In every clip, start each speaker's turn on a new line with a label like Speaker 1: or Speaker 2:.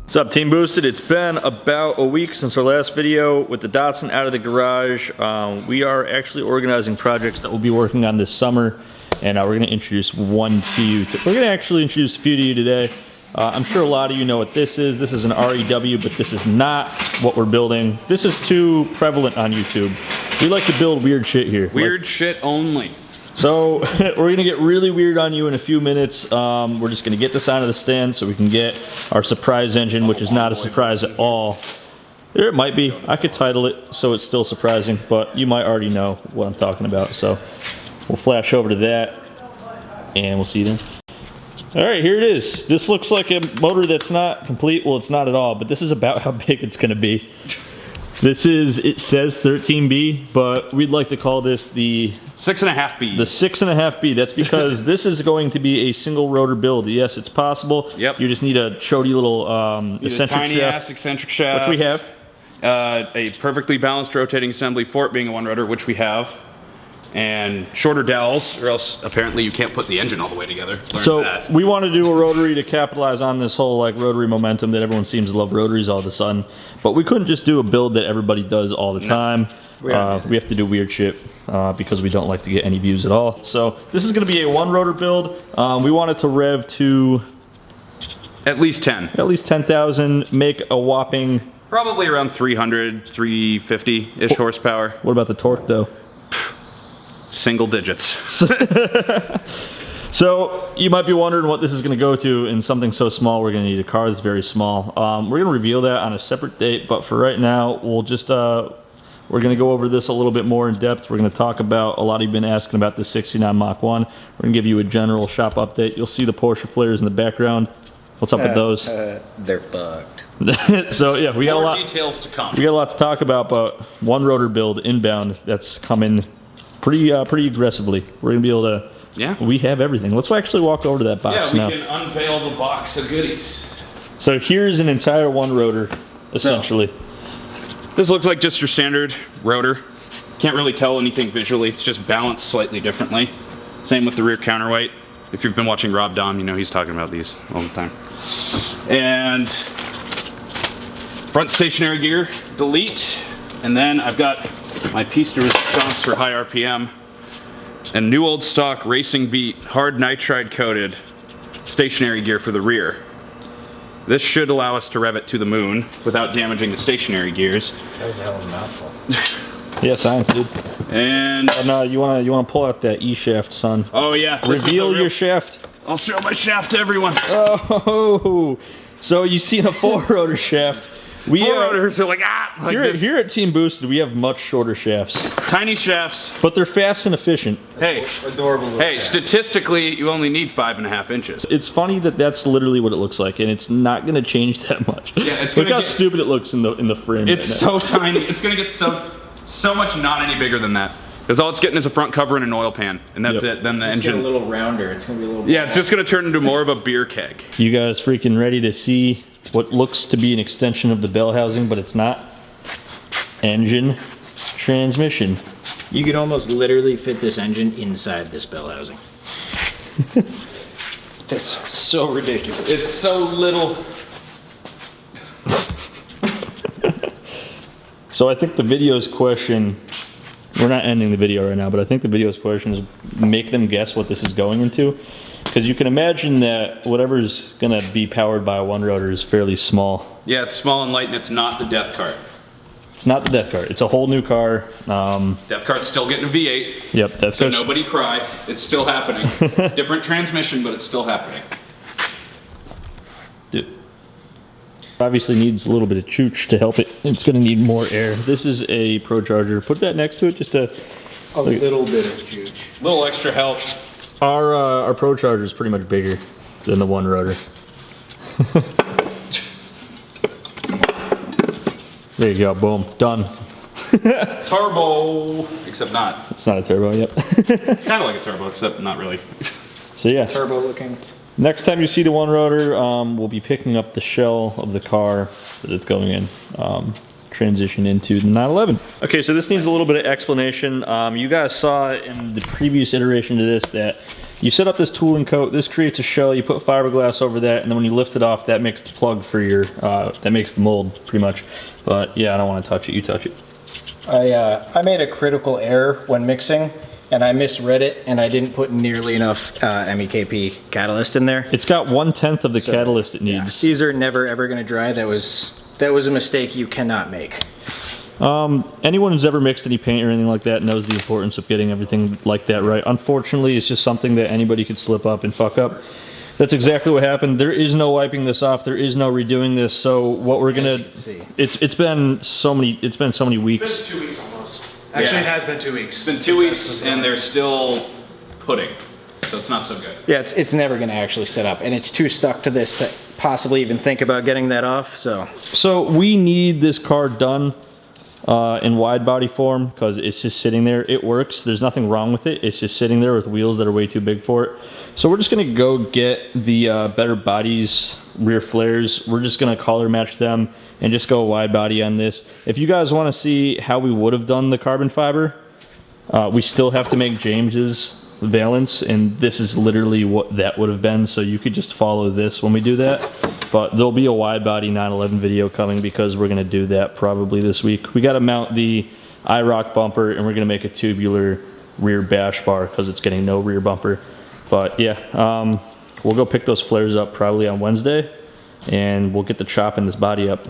Speaker 1: What's up, Team Boosted? It's been about a week since our last video with the Datsun out of the garage. We are actually organizing projects that we'll be working on this summer, and we're going to introduce one to you. We're going to actually introduce a few to you today. I'm sure a lot of you know what this is. This is an REW, but this is not what we're building. This is too prevalent on YouTube. We like to build weird shit here.
Speaker 2: Weird shit only.
Speaker 1: So we're gonna get really weird on you in a few minutes. We're just gonna get this out of the stand so we can get our surprise engine, which is not a surprise at all. There it might be. I could title it so it's still surprising, but you might already know what I'm talking about. So we'll flash over to that and we'll see you then. All right, here it is. This looks like a motor that's not complete. Well, it's not at all, but this is about how big it's gonna be. This is, it says 13B, but we'd like to call this the
Speaker 2: 6.5B.
Speaker 1: The 6.5B. That's because this is going to be a single rotor build. Yes, it's possible.
Speaker 2: Yep.
Speaker 1: You just need a chody little eccentric
Speaker 2: tiny
Speaker 1: shaft,
Speaker 2: ass eccentric shaft,
Speaker 1: which we have.
Speaker 2: A perfectly balanced rotating assembly for it being a one rotor, which we have, and shorter dowels, or else apparently you can't put the engine all the way together.
Speaker 1: So we want to do a rotary to capitalize on this whole like rotary momentum that everyone seems to love rotaries all of a sudden. But we couldn't just do a build that everybody does all the time. We have to do weird shit because we don't like to get any views at all. So this is going to be a one rotor build. We want it to rev to
Speaker 2: at least 10.
Speaker 1: At least 10,000. Make a whopping
Speaker 2: probably around 300, 350-ish horsepower.
Speaker 1: What about the torque though?
Speaker 2: Single digits.
Speaker 1: So you might be wondering what this is going to go to in something so small. We're going to need a car that's very small. We're going to reveal that on a separate date, but for right now, we'll just we're going to go over this a little bit more in depth. We're going to talk about, a lot of you have been asking about the 69 Mach 1. We're going to give you a general shop update. You'll see the Porsche flares in the background. What's up with those?
Speaker 3: They're fucked.
Speaker 1: So yeah, we got
Speaker 2: more
Speaker 1: a lot
Speaker 2: details to come.
Speaker 1: We got a lot to talk about, but one rotor build inbound that's coming pretty aggressively. We're going to be able to.
Speaker 2: Yeah.
Speaker 1: We have everything. Let's actually walk over to that box now.
Speaker 2: Yeah, we can unveil the box of goodies.
Speaker 1: So here's an entire one rotor, essentially.
Speaker 2: This looks like just your standard rotor. Can't really tell anything visually. It's just balanced slightly differently. Same with the rear counterweight. If you've been watching Rob Dom, you know he's talking about these all the time. And front stationary gear, delete. And then I've got my piece de resistance for high RPM. And new old stock Racing Beat hard nitride coated stationary gear for the rear. This should allow us to rev it to the moon without damaging the stationary gears.
Speaker 3: That was a hell of a mouthful.
Speaker 1: Yeah, science, dude.
Speaker 2: And
Speaker 1: no, you wanna pull out that E shaft, son.
Speaker 2: Oh yeah.
Speaker 1: Reveal your shaft.
Speaker 2: I'll show my shaft to everyone.
Speaker 1: Oh, so you seen a 4-rotor shaft?
Speaker 2: Four rotors are like
Speaker 1: here at Team Boosted, we have much shorter shafts.
Speaker 2: Tiny shafts.
Speaker 1: But they're fast and efficient.
Speaker 2: Hey,
Speaker 3: adorable.
Speaker 2: Hey, statistically, you only need 5.5 inches.
Speaker 1: It's funny that that's literally what it looks like, and it's not going to change that much.
Speaker 2: Yeah, it's
Speaker 1: Look how stupid it looks in the frame.
Speaker 2: It's so tiny. It's going to get so much not any bigger than that. Because all it's getting is a front cover and an oil pan, and that's it. Then the engine.
Speaker 3: Get a little rounder. It's going to be a little.
Speaker 2: Yeah, it's just going to turn into more of a beer keg.
Speaker 1: You guys freaking ready to see what looks to be an extension of the bell housing, but it's not? Engine, transmission.
Speaker 3: You could almost literally fit this engine inside this bell housing. That's so ridiculous.
Speaker 2: It's so little.
Speaker 1: So I think the video's question, we're not ending the video right now, but I think the video's question is make them guess what this is going into. Because you can imagine that whatever's going to be powered by a one rotor is fairly small.
Speaker 2: Yeah, it's small and light, and it's not the death cart.
Speaker 1: It's not the death cart. It's a whole new car.
Speaker 2: Death cart's still getting a V8.
Speaker 1: Yep. That's
Speaker 2: so nobody cry. It's still happening. Different transmission, but it's still happening.
Speaker 1: Dude. Obviously needs a little bit of chooch to help it. It's going to need more air. This is a Pro Charger. Put that next to it just to...
Speaker 3: A little bit of chooch.
Speaker 2: Little extra help.
Speaker 1: Our Pro Charger is pretty much bigger than the one rotor. There you go, boom, done.
Speaker 2: Turbo, except not.
Speaker 1: It's not a turbo, yep.
Speaker 2: It's kind of like a turbo, except not really.
Speaker 1: So yeah.
Speaker 3: Turbo looking.
Speaker 1: Next time you see the one rotor, we'll be picking up the shell of the car that it's going in. Transition into the 911. Okay, so this needs a little bit of explanation. You guys saw in the previous iteration to this that You set up this tooling coat, this creates a shell, you put fiberglass over that, and then when you lift it off, that makes the plug for your, that makes the mold, pretty much. But yeah, I don't want to touch it, you touch it.
Speaker 3: I made a critical error when mixing, and I misread it, and I didn't put nearly enough MEKP catalyst in there.
Speaker 1: It's got 1/10 of the catalyst it needs.
Speaker 3: These are never ever going to dry. That was a mistake you cannot make.
Speaker 1: Anyone who's ever mixed any paint or anything like that knows the importance of getting everything like that right. Unfortunately, it's just something that anybody could slip up and fuck up. That's exactly what happened. There is no wiping this off. There is no redoing this. So what we're gonna, it's been so many weeks.
Speaker 4: It's been 2 weeks almost. Actually, it has been 2 weeks.
Speaker 2: It's been 2 weeks, and they're still pudding, so it's not so good.
Speaker 3: Yeah, it's never going to actually sit up, and it's too stuck to this to possibly even think about getting that off. So
Speaker 1: we need this car done in wide body form because it's just sitting there. It works. There's nothing wrong with it. It's just sitting there with wheels that are way too big for it. So we're just gonna go get the Better Bodies rear flares. We're just gonna color match them and just go wide body on this. If you guys want to see how we would have done the carbon fiber, we still have to make James's valance, and this is literally what that would have been. So you could just follow this when we do that. But there'll be a wide body 911 video coming because we're gonna do that probably this week. We gotta mount the IROC bumper, and we're gonna make a tubular rear bash bar because it's getting no rear bumper. But yeah, we'll go pick those flares up probably on Wednesday, and we'll get the chop in this body up.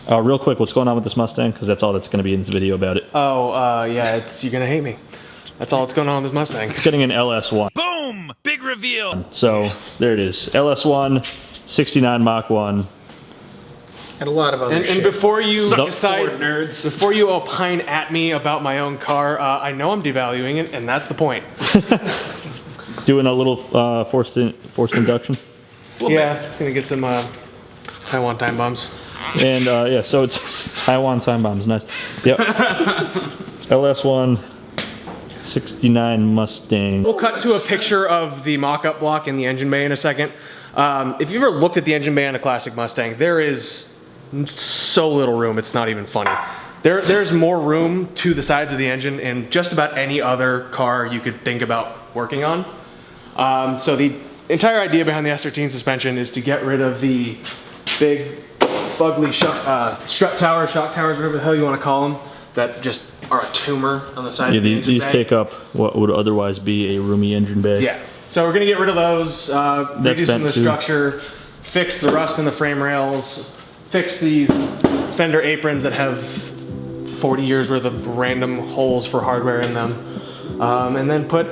Speaker 1: Real quick, what's going on with this Mustang? Because that's all that's gonna be in this video about it.
Speaker 4: Oh, yeah, you're gonna hate me. That's all that's going on with this Mustang.
Speaker 1: It's getting an LS1.
Speaker 5: Boom! Big reveal!
Speaker 1: So there it is, LS1, 69 Mach 1.
Speaker 3: and a lot of other shit.
Speaker 4: And before you decide,
Speaker 2: Ford nerds.
Speaker 4: before you opine at me about my own car, I know I'm devaluing it, and that's the point.
Speaker 1: Doing a little forced induction.
Speaker 4: Yeah, it's gonna get some Taiwan time bombs.
Speaker 1: And yeah, so it's Taiwan time bombs, nice. Yep. LS1, 69 Mustang.
Speaker 4: We'll cut to a picture of the mock-up block in the engine bay in a second. If you've ever looked at the engine bay on a classic Mustang, there is so little room, it's not even funny. There's more room to the sides of the engine in just about any other car you could think about working on. So the entire idea behind the S13 suspension is to get rid of the big, fugly strut towers, shock towers, whatever the hell you want to call them, that just are a tumor on the side of the engine
Speaker 1: these
Speaker 4: bay.
Speaker 1: take up what would otherwise be a roomy engine bay.
Speaker 4: Yeah. So we're gonna get rid of those, reduce some of the structure, fix the rust in the frame rails, fix these fender aprons that have 40 years worth of random holes for hardware in them, and then put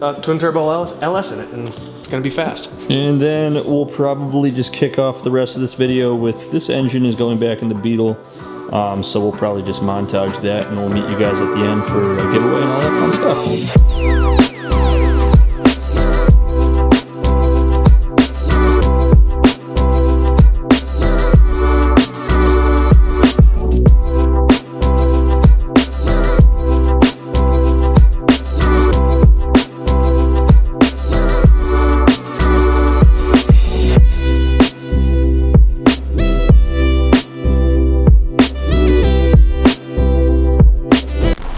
Speaker 4: a twin turbo LS in it, and it's gonna be fast.
Speaker 1: And then we'll probably just kick off the rest of this video with this engine is going back in the Beetle. So we'll probably just montage that, and we'll meet you guys at the end for a giveaway and all that fun stuff.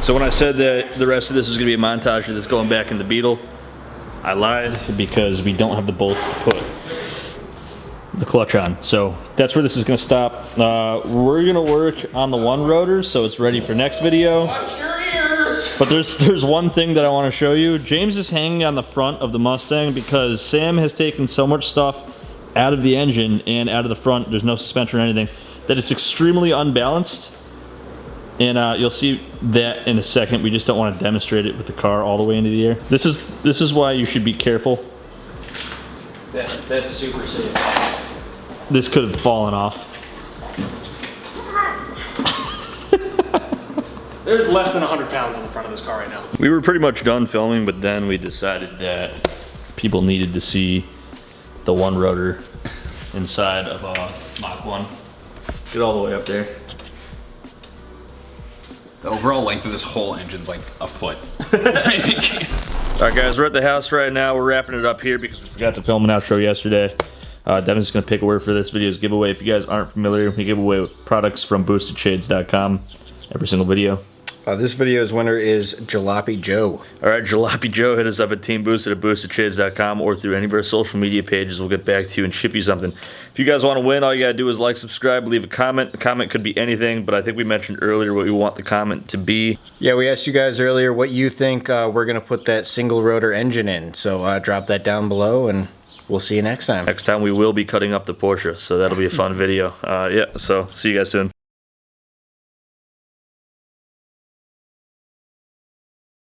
Speaker 1: So when I said that the rest of this is going to be a montage of this going back in the Beetle, I lied because we don't have the bolts to put the clutch on. So that's where this is going to stop. We're going to work on the one rotor so it's ready for next video.
Speaker 4: Watch your ears!
Speaker 1: But there's one thing that I want to show you. James is hanging on the front of the Mustang because Sam has taken so much stuff out of the engine and out of the front. There's no suspension or anything that it's extremely unbalanced. And you'll see that in a second. We just don't want to demonstrate it with the car all the way into the air. This is why you should be careful.
Speaker 3: That's super safe.
Speaker 1: This could have fallen off.
Speaker 4: There's less than 100 pounds on the front of this car right now.
Speaker 1: We were pretty much done filming, but then we decided that people needed to see the one rotor inside of a Mach 1. Get all the way up there.
Speaker 2: The overall length of this whole engine's like a foot.
Speaker 1: Alright guys, we're at the house right now. We're wrapping it up here because we forgot to film an outro yesterday. Devin's gonna pick a word for this video's giveaway. If you guys aren't familiar, we give away products from boostedshades.com every single video.
Speaker 3: This video's winner is Jalopy Joe.
Speaker 1: All right, Jalopy Joe, hit us up at Teamboosted at boostedtrades.com or through any of our social media pages. We'll get back to you and ship you something. If you guys want to win, all you got to do is like, subscribe, leave a comment. The comment could be anything, but I think we mentioned earlier what we want the comment to be.
Speaker 3: Yeah, we asked you guys earlier what you think we're going to put that single rotor engine in. So drop that down below and we'll see you next time.
Speaker 1: Next time we will be cutting up the Porsche, so that'll be a fun video. Yeah, so see you guys soon.